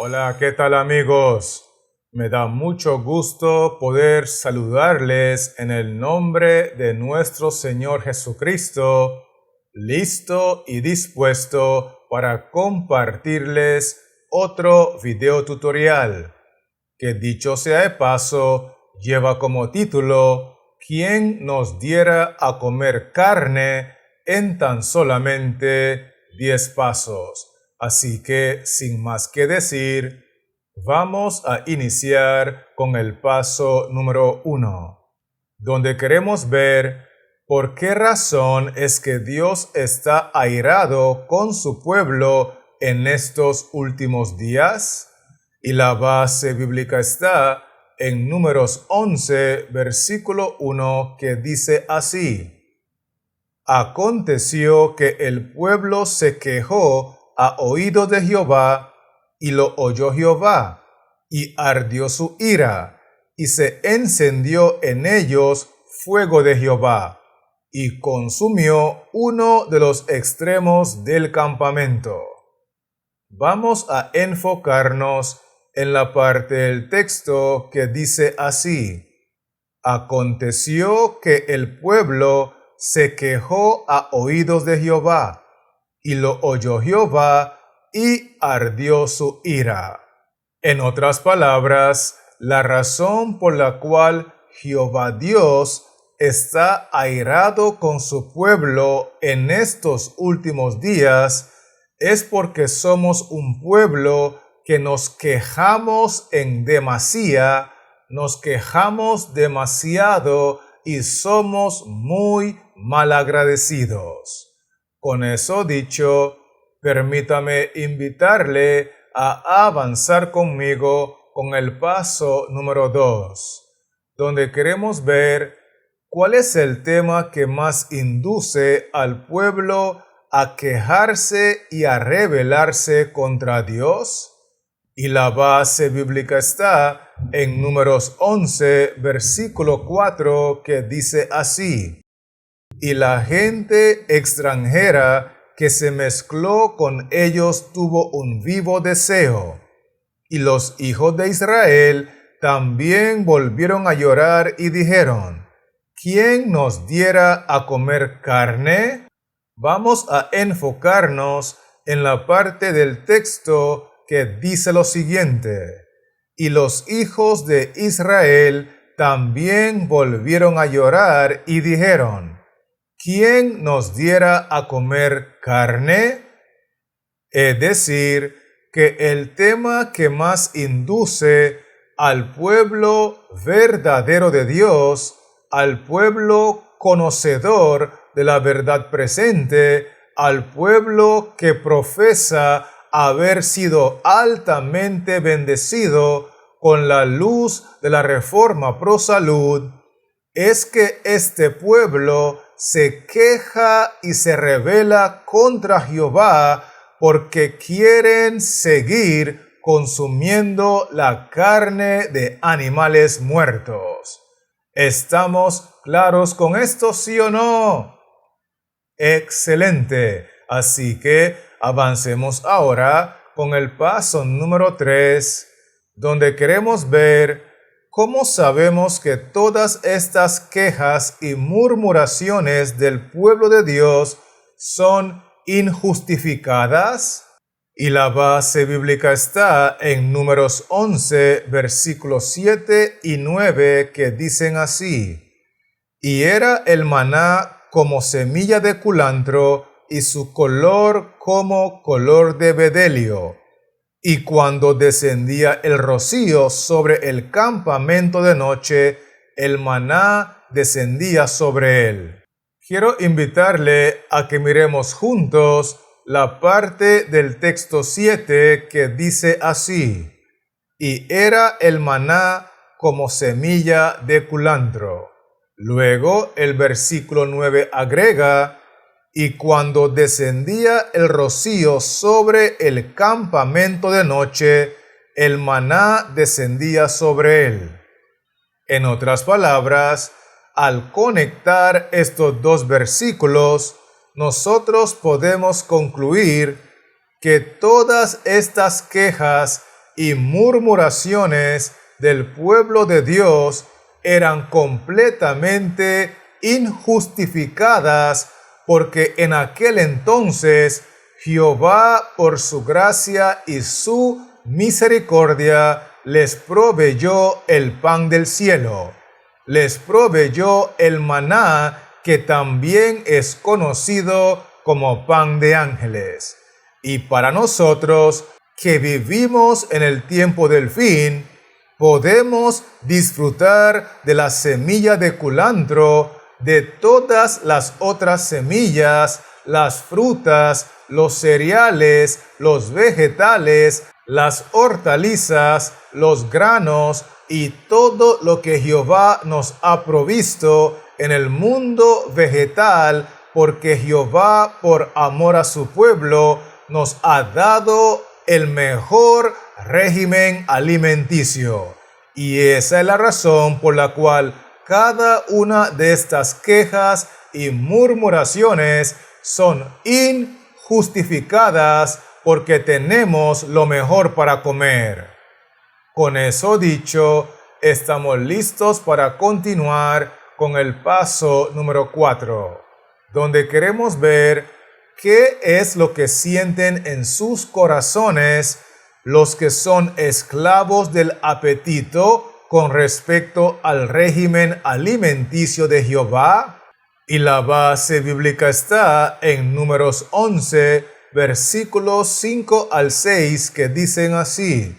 Hola, ¿qué tal amigos? Me da mucho gusto poder saludarles en el nombre de nuestro Señor Jesucristo, listo y dispuesto para compartirles otro video tutorial que, dicho sea de paso, lleva como título ¿Quién nos diera a comer carne en tan solamente 10 pasos? Así que, sin más que decir, vamos a iniciar con el paso número 1, donde queremos ver por qué razón es que Dios está airado con su pueblo en estos últimos días. Y la base bíblica está en Números 11, versículo 1, que dice así: Aconteció que el pueblo se quejó a oído de Jehová, y lo oyó Jehová, y ardió su ira, y se encendió en ellos fuego de Jehová, y consumió uno de los extremos del campamento. Vamos a enfocarnos en la parte del texto que dice así: Aconteció que el pueblo se quejó a oídos de Jehová, y lo oyó Jehová, y ardió su ira. En otras palabras, la razón por la cual Jehová Dios está airado con su pueblo en estos últimos días es porque somos un pueblo que nos quejamos en demasía, nos quejamos demasiado y somos muy malagradecidos. Con eso dicho, permítame invitarle a avanzar conmigo con el paso número 2, donde queremos ver cuál es el tema que más induce al pueblo a quejarse y a rebelarse contra Dios. Y la base bíblica está en Números 11, versículo 4, que dice así: Y la gente extranjera que se mezcló con ellos tuvo un vivo deseo, y los hijos de Israel también volvieron a llorar y dijeron: ¿Quién nos diera a comer carne? Vamos a enfocarnos en la parte del texto que dice lo siguiente: Y los hijos de Israel también volvieron a llorar y dijeron: ¿Quién nos diera a comer carne? Es decir, que el tema que más induce al pueblo verdadero de Dios, al pueblo conocedor de la verdad presente, al pueblo que profesa haber sido altamente bendecido con la luz de la reforma pro salud, es que este pueblo se queja y se rebela contra Jehová porque quieren seguir consumiendo la carne de animales muertos. ¿Estamos claros con esto, sí o no? Excelente. Así que avancemos ahora con el paso número 3, donde queremos ver cómo sabemos que todas estas quejas y murmuraciones del pueblo de Dios son injustificadas. Y la base bíblica está en Números 11, versículos 7 y 9, que dicen así: Y era el maná como semilla de culantro, y su color como color de bedelio. Y cuando descendía el rocío sobre el campamento de noche, el maná descendía sobre él. Quiero invitarle a que miremos juntos la parte del texto 7 que dice así: Y era el maná como semilla de culantro. Luego el versículo 9 agrega: Y cuando descendía el rocío sobre el campamento de noche, el maná descendía sobre él. En otras palabras, al conectar estos dos versículos, nosotros podemos concluir que todas estas quejas y murmuraciones del pueblo de Dios eran completamente injustificadas, porque en aquel entonces Jehová, por su gracia y su misericordia, les proveyó el pan del cielo, les proveyó el maná, que también es conocido como pan de ángeles. Y para nosotros, que vivimos en el tiempo del fin, podemos disfrutar de la semilla de culantro, de todas las otras semillas, las frutas, los cereales, los vegetales, las hortalizas, los granos y todo lo que Jehová nos ha provisto en el mundo vegetal, porque Jehová, por amor a su pueblo, nos ha dado el mejor régimen alimenticio. Y esa es la razón por la cual cada una de estas quejas y murmuraciones son injustificadas, porque tenemos lo mejor para comer. Con eso dicho, estamos listos para continuar con el paso número 4, donde queremos ver qué es lo que sienten en sus corazones los que son esclavos del apetito con respecto al régimen alimenticio de Jehová. Y la base bíblica está en Números 11, versículos 5 al 6, que dicen así: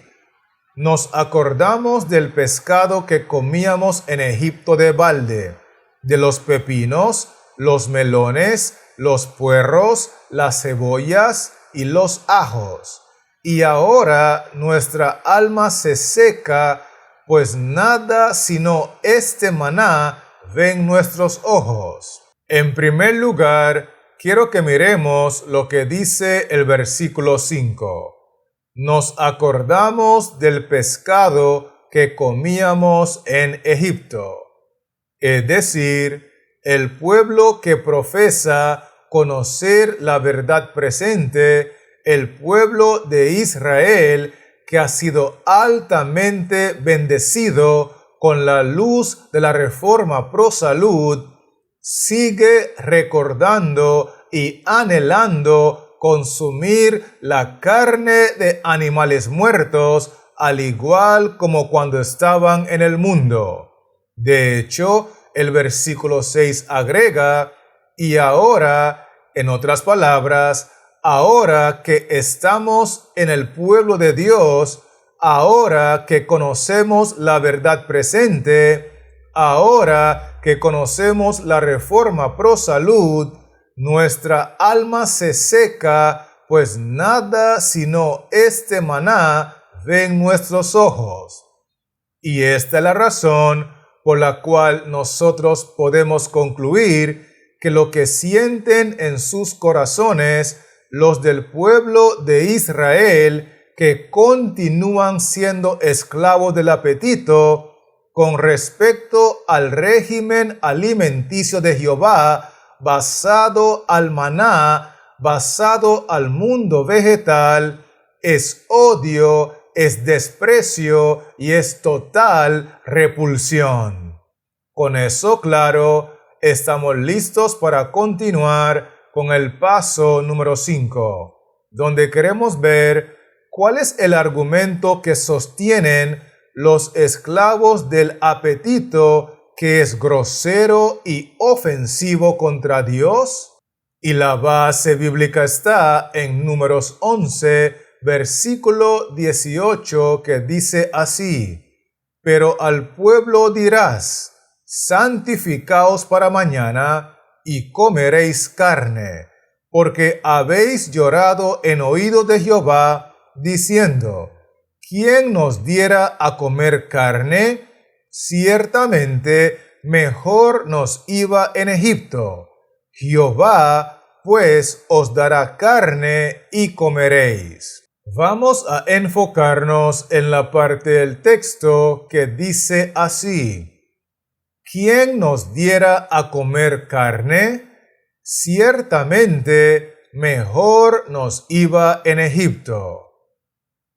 Nos acordamos del pescado que comíamos en Egipto de balde, de los pepinos, los melones, los puerros, las cebollas y los ajos. Y ahora nuestra alma se seca, pues nada sino este maná ven nuestros ojos. En primer lugar, quiero que miremos lo que dice el versículo 5. Nos acordamos del pescado que comíamos en Egipto. Es decir, el pueblo que profesa conocer la verdad presente, el pueblo de Israel que ha sido altamente bendecido con la luz de la reforma pro salud, sigue recordando y anhelando consumir la carne de animales muertos, al igual como cuando estaban en el mundo. De hecho, el versículo 6 agrega: y ahora, en otras palabras, ahora que estamos en el pueblo de Dios, ahora que conocemos la verdad presente, ahora que conocemos la reforma pro salud, nuestra alma se seca, pues nada sino este maná ven nuestros ojos. Y esta es la razón por la cual nosotros podemos concluir que lo que sienten en sus corazones los del pueblo de Israel, que continúan siendo esclavos del apetito con respecto al régimen alimenticio de Jehová, basado al maná, basado al mundo vegetal, es odio, es desprecio y es total repulsión. Con eso claro, estamos listos para continuar con el paso número 5, donde queremos ver cuál es el argumento que sostienen los esclavos del apetito, que es grosero y ofensivo contra Dios. Y la base bíblica está en Números 11, versículo 18, que dice así: Pero al pueblo dirás: santificaos para mañana, y comeréis carne, porque habéis llorado en oídos de Jehová, diciendo: ¿quién nos diera a comer carne? Ciertamente mejor nos iba en Egipto. Jehová pues os dará carne y comeréis. Vamos a enfocarnos en la parte del texto que dice así: ¿quién nos diera a comer carne? Ciertamente mejor nos iba en Egipto.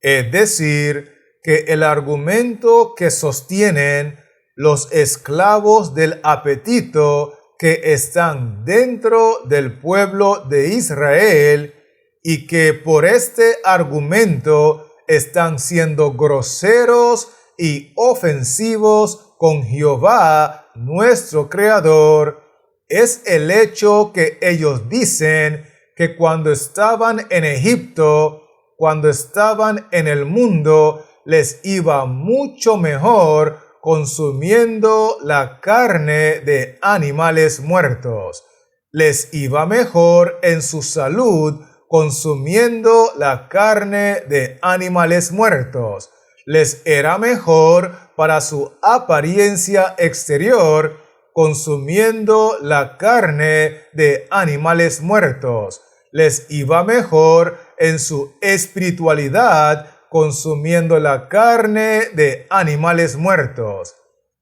Es decir, que el argumento que sostienen los esclavos del apetito que están dentro del pueblo de Israel y que por este argumento están siendo groseros y ofensivos con Jehová, nuestro Creador, es el hecho que ellos dicen que cuando estaban en Egipto, cuando estaban en el mundo, les iba mucho mejor consumiendo la carne de animales muertos. Les iba mejor en su salud consumiendo la carne de animales muertos. Les era mejor para su apariencia exterior consumiendo la carne de animales muertos. Les iba mejor en su espiritualidad consumiendo la carne de animales muertos.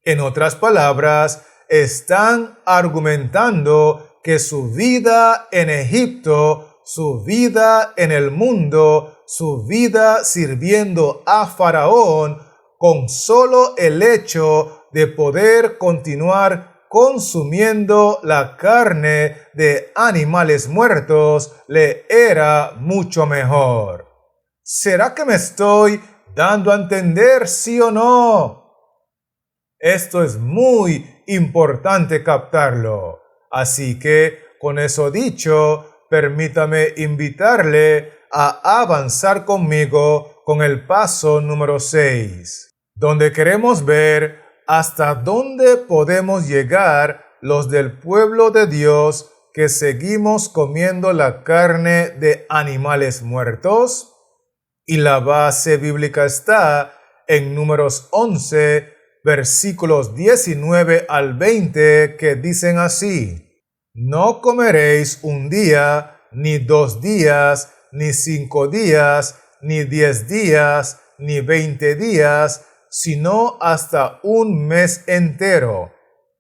En otras palabras, están argumentando que su vida en Egipto, su vida en el mundo, su vida sirviendo a Faraón, con solo el hecho de poder continuar consumiendo la carne de animales muertos, le era mucho mejor. ¿Será que me estoy dando a entender, sí o no? Esto es muy importante captarlo. Así que, con eso dicho, permítame invitarle a avanzar conmigo con el paso número 6, donde queremos ver hasta dónde podemos llegar los del pueblo de Dios que seguimos comiendo la carne de animales muertos. Y la base bíblica está en Números 11, versículos 19 al 20, que dicen así: No comeréis un día, ni 2 días, ni 5 días, ni 10 días, ni 20 días, sino hasta un mes entero,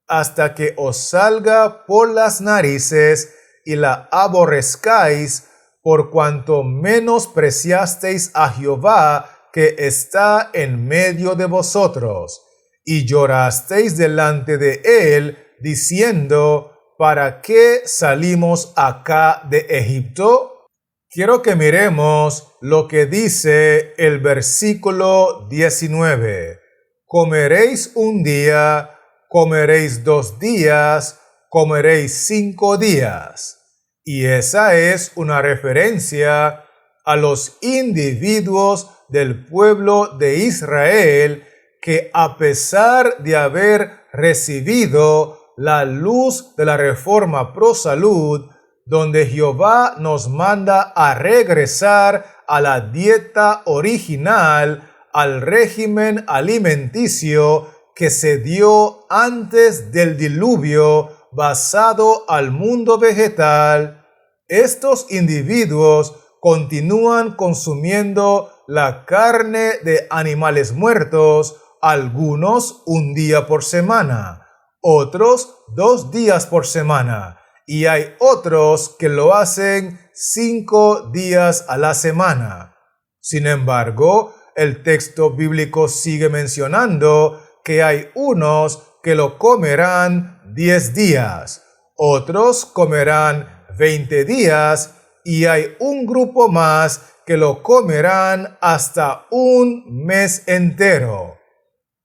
hasta que os salga por las narices y la aborrezcáis, por cuanto menospreciasteis a Jehová que está en medio de vosotros, y llorasteis delante de él, diciendo: ¿Para qué salimos acá de Egipto? Quiero que miremos lo que dice el versículo 19. Comeréis un día, comeréis 2 días, comeréis 5 días. Y esa es una referencia a los individuos del pueblo de Israel que, a pesar de haber recibido la luz de la reforma pro salud, donde Jehová nos manda a regresar a la dieta original, al régimen alimenticio que se dio antes del diluvio basado al mundo vegetal, estos individuos continúan consumiendo la carne de animales muertos, algunos un día por semana, otros 2 días por semana, y hay otros que lo hacen 5 días a la semana. Sin embargo, el texto bíblico sigue mencionando que hay unos que lo comerán 10 días, otros comerán 20 días, y hay un grupo más que lo comerán hasta un mes entero.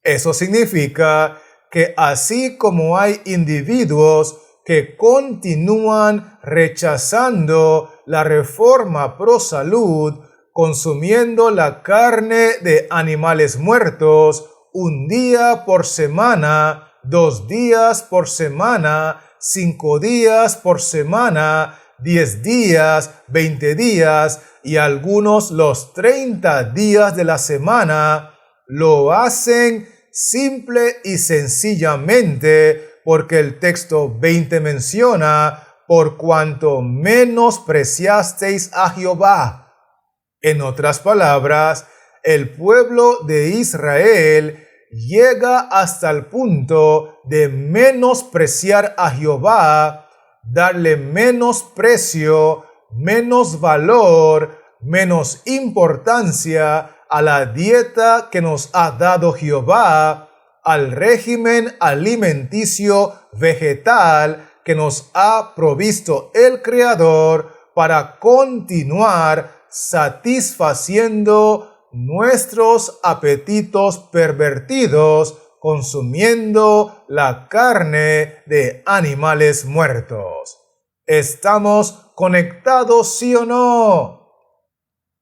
Eso significa que así como hay individuos que continúan rechazando la reforma pro salud, consumiendo la carne de animales muertos un día por semana, 2 días por semana, 5 días por semana, 10 días, 20 días y algunos los 30 días de la semana, lo hacen simple y sencillamente porque el texto 20 menciona: por cuanto menospreciasteis a Jehová. En otras palabras, el pueblo de Israel llega hasta el punto de menospreciar a Jehová, darle menos precio, menos valor, menos importancia a la dieta que nos ha dado Jehová, al régimen alimenticio vegetal que nos ha provisto el Creador para continuar satisfaciendo nuestros apetitos pervertidos, consumiendo la carne de animales muertos. ¿Estamos conectados, sí o no?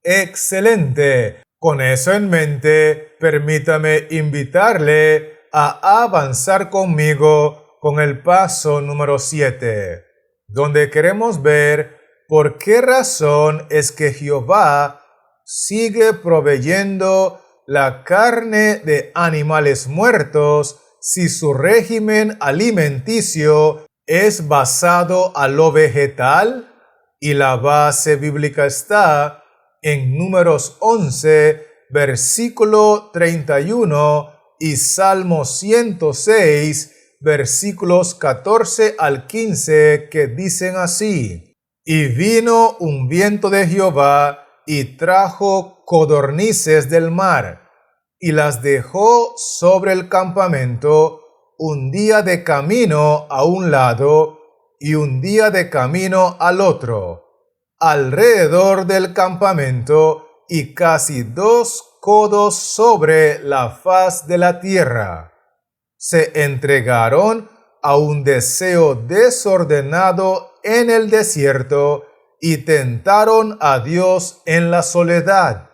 ¡Excelente! Con eso en mente, permítame invitarle a avanzar conmigo con el paso número 7, donde queremos ver por qué razón es que Jehová sigue proveyendo la carne de animales muertos si su régimen alimenticio es basado a lo vegetal, y la base bíblica está en Números 11, versículo 31 y Salmo 106, versículos 14 al 15, que dicen así: Y vino un viento de Jehová y trajo codornices del mar, y las dejó sobre el campamento un día de camino a un lado y un día de camino al otro, alrededor del campamento, y casi 2 codos sobre la faz de la tierra. Se entregaron a un deseo desordenado en el desierto y tentaron a Dios en la soledad.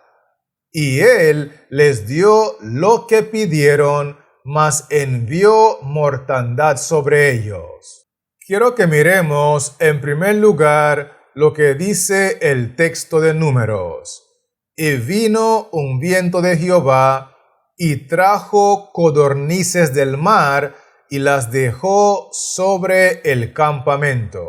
Y Él les dio lo que pidieron, mas envió mortandad sobre ellos. Quiero que miremos en primer lugar lo que dice el texto de Números. Y vino un viento de Jehová y trajo codornices del mar y las dejó sobre el campamento.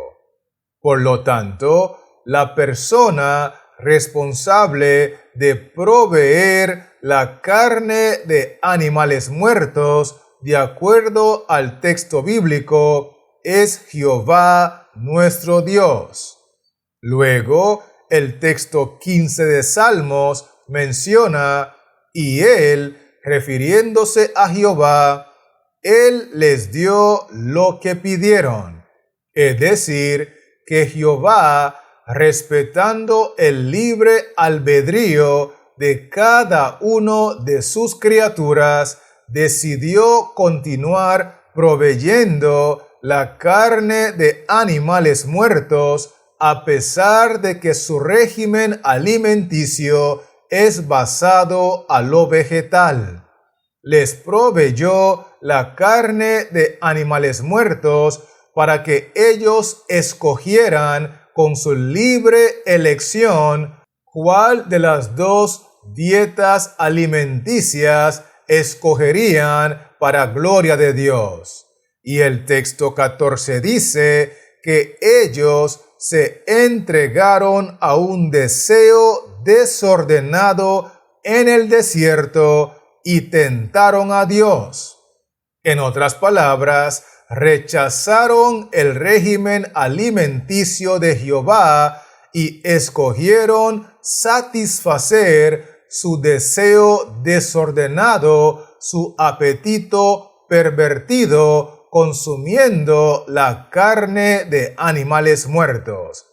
Por lo tanto, la persona responsable de proveer la carne de animales muertos, de acuerdo al texto bíblico, es Jehová nuestro Dios. Luego, el texto 15 de Salmos menciona: y Él, refiriéndose a Jehová, Él les dio lo que pidieron. Es decir, que Jehová, respetando el libre albedrío de cada uno de sus criaturas, decidió continuar proveyendo la carne de animales muertos, a pesar de que su régimen alimenticio es basado a lo vegetal. Les proveyó la carne de animales muertos para que ellos escogieran con su libre elección cuál de las 2 dietas alimenticias escogerían para gloria de Dios. Y el texto 14 dice que ellos se entregaron a un deseo desordenado en el desierto y tentaron a Dios. En otras palabras, rechazaron el régimen alimenticio de Jehová y escogieron satisfacer su deseo desordenado, su apetito pervertido, consumiendo la carne de animales muertos.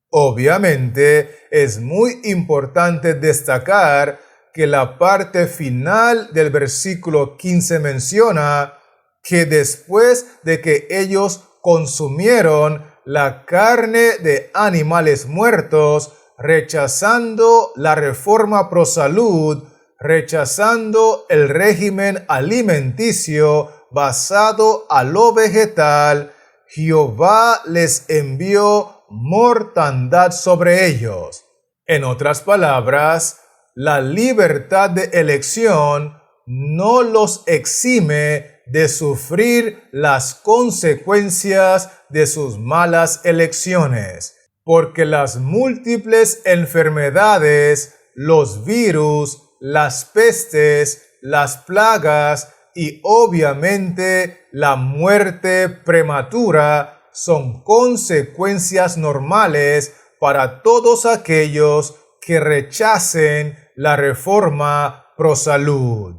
Obviamente, es muy importante destacar que la parte final del versículo 15 menciona que después de que ellos consumieron la carne de animales muertos, rechazando la reforma pro salud, rechazando el régimen alimenticio basado a lo vegetal, Jehová les envió mortandad sobre ellos. En otras palabras, la libertad de elección no los exime de sufrir las consecuencias de sus malas elecciones, porque las múltiples enfermedades, los virus, las pestes, las plagas y obviamente la muerte prematura son consecuencias normales para todos aquellos que rechacen la reforma pro salud.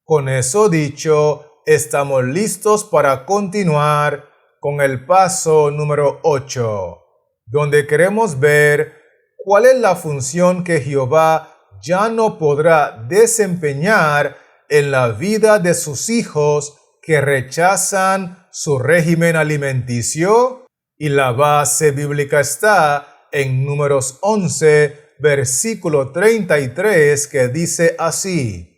Con eso dicho, estamos listos para continuar con el paso número 8, donde queremos ver cuál es la función que Jehová ya no podrá desempeñar en la vida de sus hijos que rechazan su régimen alimenticio. Y la base bíblica está en Números 11, versículo 33, que dice así: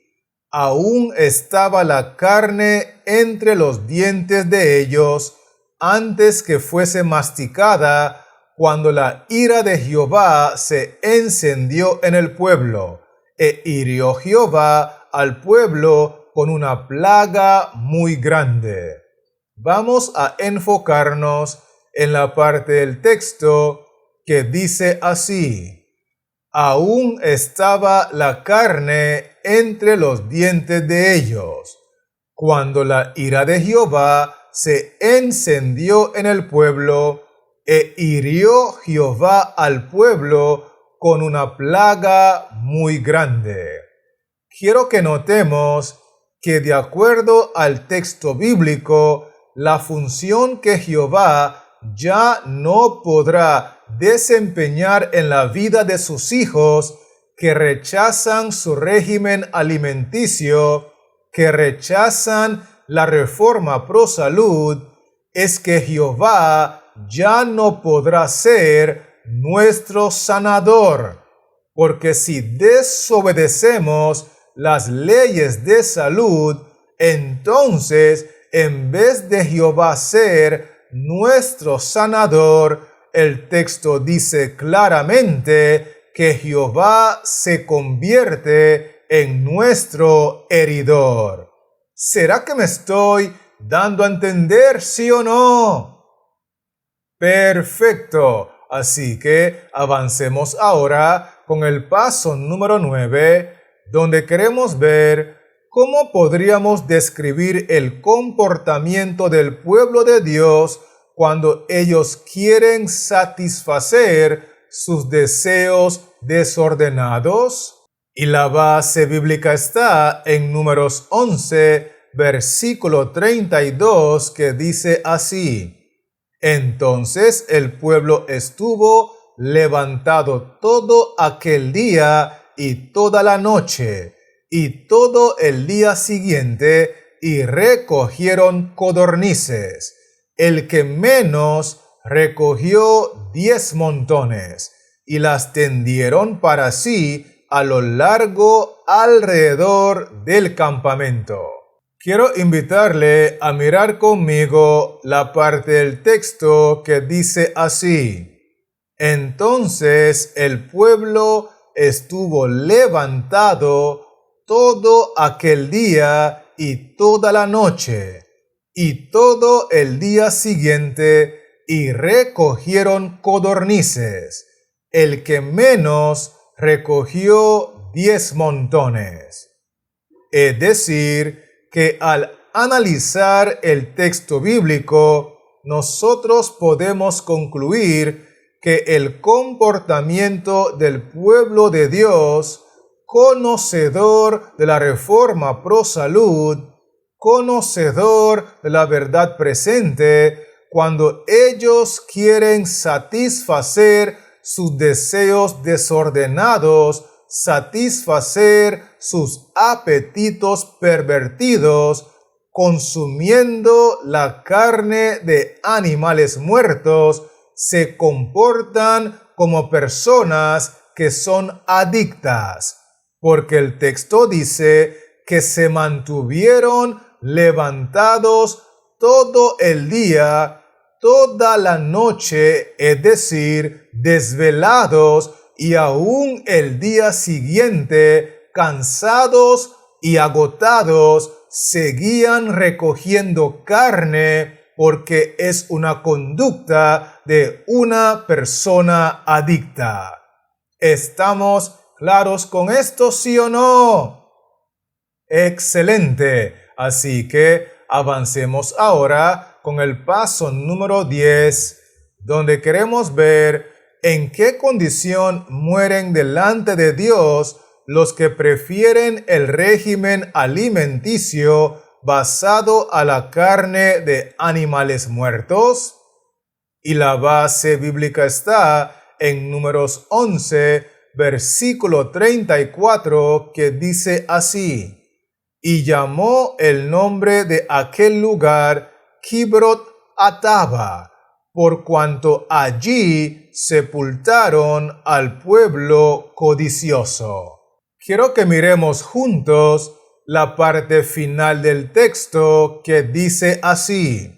aún estaba la carne entre los dientes de ellos antes que fuese masticada, cuando la ira de Jehová se encendió en el pueblo, e hirió Jehová al pueblo con una plaga muy grande. Vamos a enfocarnos en la parte del texto que dice así: aún estaba la carne entre los dientes de ellos, cuando la ira de Jehová se encendió en el pueblo, e hirió Jehová al pueblo con una plaga muy grande. Quiero que notemos que de acuerdo al texto bíblico, la función que Jehová ya no podrá desempeñar en la vida de sus hijos que rechazan su régimen alimenticio, que rechazan la reforma pro salud, es que Jehová ya no podrá ser nuestro sanador, porque si desobedecemos las leyes de salud, entonces en vez de Jehová ser nuestro sanador, el texto dice claramente que Jehová se convierte en nuestro heridor. ¿Será que me estoy dando a entender, sí o no? Perfecto. Así que avancemos ahora con el paso número 9, donde queremos ver cómo podríamos describir el comportamiento del pueblo de Dios cuando ellos quieren satisfacer sus deseos desordenados. Y la base bíblica está en Números 11, versículo 32, que dice así: entonces el pueblo estuvo levantado todo aquel día y toda la noche, y todo el día siguiente, y recogieron codornices. El que menos recogió 10 montones, y las tendieron para sí a lo largo alrededor del campamento. Quiero invitarle a mirar conmigo la parte del texto que dice así: entonces el pueblo estuvo levantado todo aquel día y toda la noche, y todo el día siguiente, y recogieron codornices. El que menos recogió 10 montones. Es decir, que al analizar el texto bíblico, nosotros podemos concluir que el comportamiento del pueblo de Dios, conocedor de la reforma pro salud, conocedor de la verdad presente, cuando ellos quieren satisfacer sus deseos desordenados, satisfacer sus apetitos pervertidos, consumiendo la carne de animales muertos, se comportan como personas que son adictas, porque el texto dice que se mantuvieron levantados todo el día, toda la noche, es decir, desvelados, y aún el día siguiente, cansados y agotados, seguían recogiendo carne, porque es una conducta de una persona adicta. ¿Estamos claros con esto, sí o no? Excelente. Así que avancemos ahora con el paso número 10, donde queremos ver ¿en qué condición mueren delante de Dios los que prefieren el régimen alimenticio basado a la carne de animales muertos? Y la base bíblica está en Números 11, versículo 34, que dice así: y llamó el nombre de aquel lugar Kibrot Ataba, por cuanto allí sepultaron al pueblo codicioso. Quiero que miremos juntos la parte final del texto que dice así: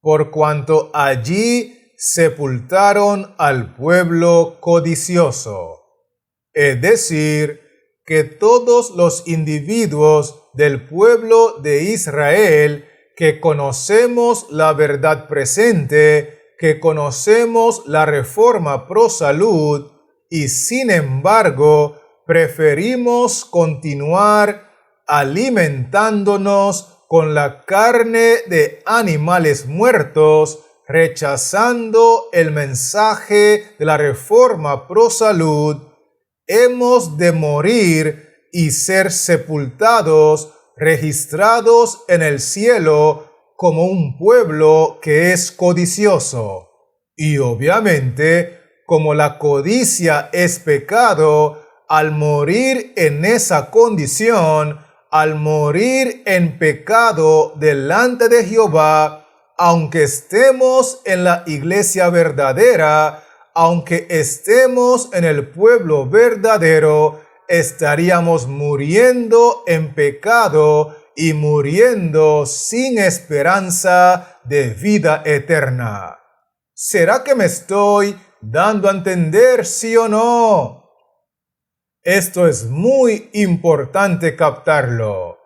por cuanto allí sepultaron al pueblo codicioso. Es decir, que todos los individuos del pueblo de Israel que conocemos la verdad presente, que conocemos la reforma pro salud y sin embargo preferimos continuar alimentándonos con la carne de animales muertos, rechazando el mensaje de la reforma pro salud, hemos de morir y ser sepultados, registrados en el cielo como un pueblo que es codicioso. Y obviamente, como la codicia es pecado, al morir en esa condición, al morir en pecado delante de Jehová, aunque estemos en la iglesia verdadera, aunque estemos en el pueblo verdadero, estaríamos muriendo en pecado y muriendo sin esperanza de vida eterna. ¿Será que me estoy dando a entender, sí o no? Esto es muy importante captarlo.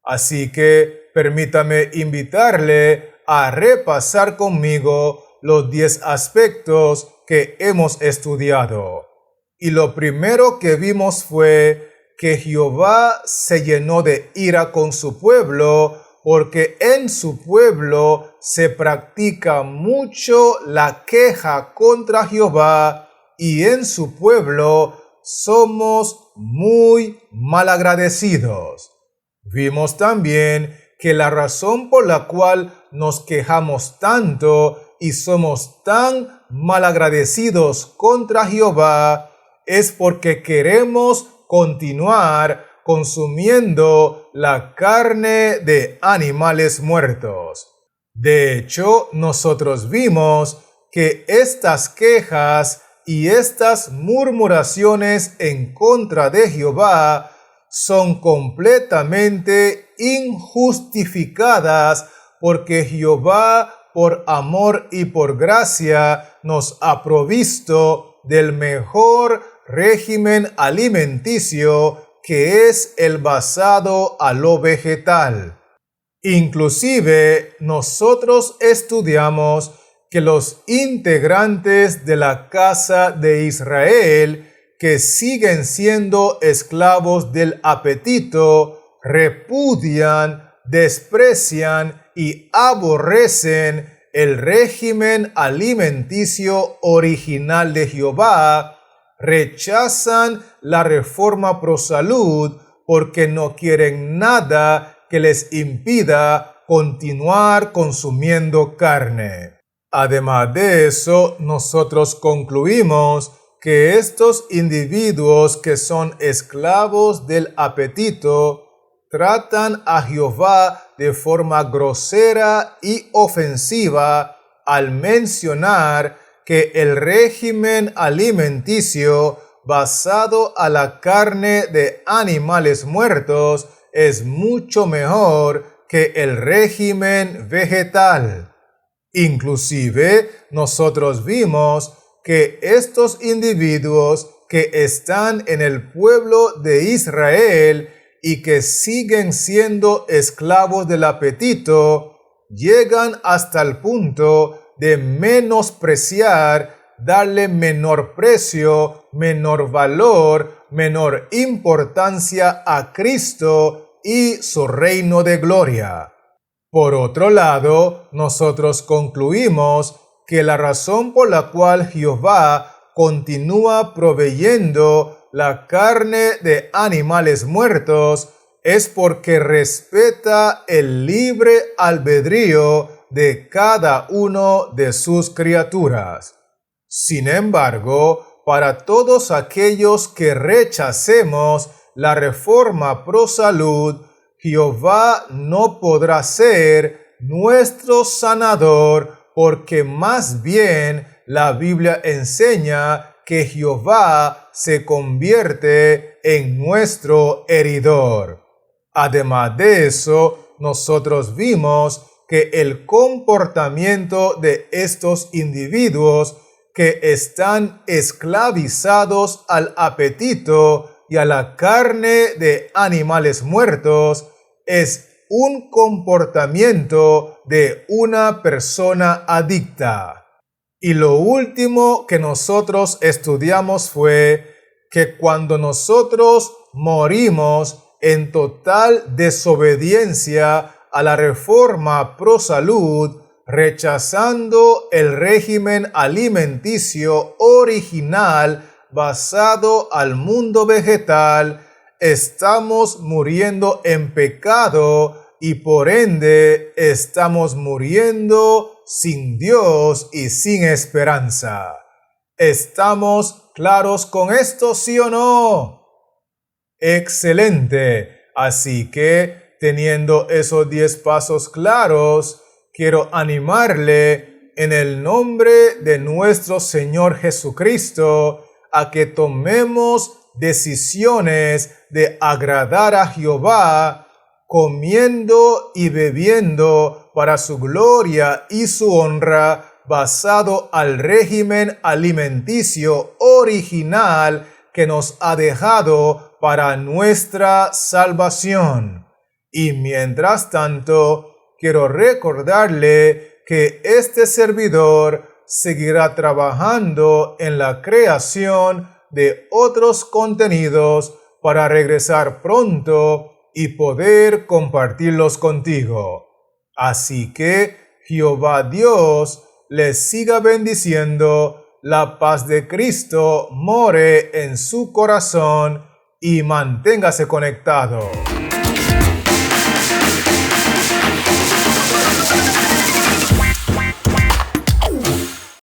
Así que permítame invitarle a repasar conmigo los 10 aspectos que hemos estudiado. Y lo primero que vimos fue que Jehová se llenó de ira con su pueblo, porque en su pueblo se practica mucho la queja contra Jehová, y en su pueblo somos muy malagradecidos. Vimos también que la razón por la cual nos quejamos tanto y somos tan malagradecidos contra Jehová es porque queremos continuar consumiendo la carne de animales muertos. De hecho, nosotros vimos que estas quejas y estas murmuraciones en contra de Jehová son completamente injustificadas, porque Jehová, por amor y por gracia, nos ha provisto del mejor régimen alimenticio, que es el basado a lo vegetal. Inclusive, nosotros estudiamos que los integrantes de la casa de Israel, que siguen siendo esclavos del apetito, repudian, desprecian y aborrecen el régimen alimenticio original de Jehová, rechazan la reforma pro salud porque no quieren nada que les impida continuar consumiendo carne. Además de eso, nosotros concluimos que estos individuos que son esclavos del apetito tratan a Jehová de forma grosera y ofensiva al mencionar que el régimen alimenticio basado a la carne de animales muertos es mucho mejor que el régimen vegetal. Inclusive, nosotros vimos que estos individuos que están en el pueblo de Israel y que siguen siendo esclavos del apetito, llegan hasta el punto de menospreciar, darle menor precio, menor valor, menor importancia a Cristo y su reino de gloria. Por otro lado, nosotros concluimos que la razón por la cual Jehová continúa proveyendo la carne de animales muertos es porque respeta el libre albedrío de cada uno de sus criaturas. Sin embargo, para todos aquellos que rechacemos la reforma pro salud, Jehová no podrá ser nuestro sanador, porque más bien la Biblia enseña que Jehová se convierte en nuestro heridor. Además de eso, nosotros vimos que el comportamiento de estos individuos que están esclavizados al apetito y a la carne de animales muertos es un comportamiento de una persona adicta. Y lo último que nosotros estudiamos fue que cuando nosotros morimos en total desobediencia a la reforma pro salud, rechazando el régimen alimenticio original basado al mundo vegetal, estamos muriendo en pecado y por ende estamos muriendo sin Dios y sin esperanza. ¿Estamos claros con esto, sí o no? Excelente. Así que, teniendo esos 10 pasos claros, quiero animarle en el nombre de nuestro Señor Jesucristo a que tomemos decisiones de agradar a Jehová, comiendo y bebiendo para su gloria y su honra, basado al régimen alimenticio original que nos ha dejado para nuestra salvación. Y mientras tanto, quiero recordarle que este servidor seguirá trabajando en la creación de otros contenidos para regresar pronto y poder compartirlos contigo. Así que Jehová Dios les siga bendiciendo, la paz de Cristo more en su corazón y manténgase conectado.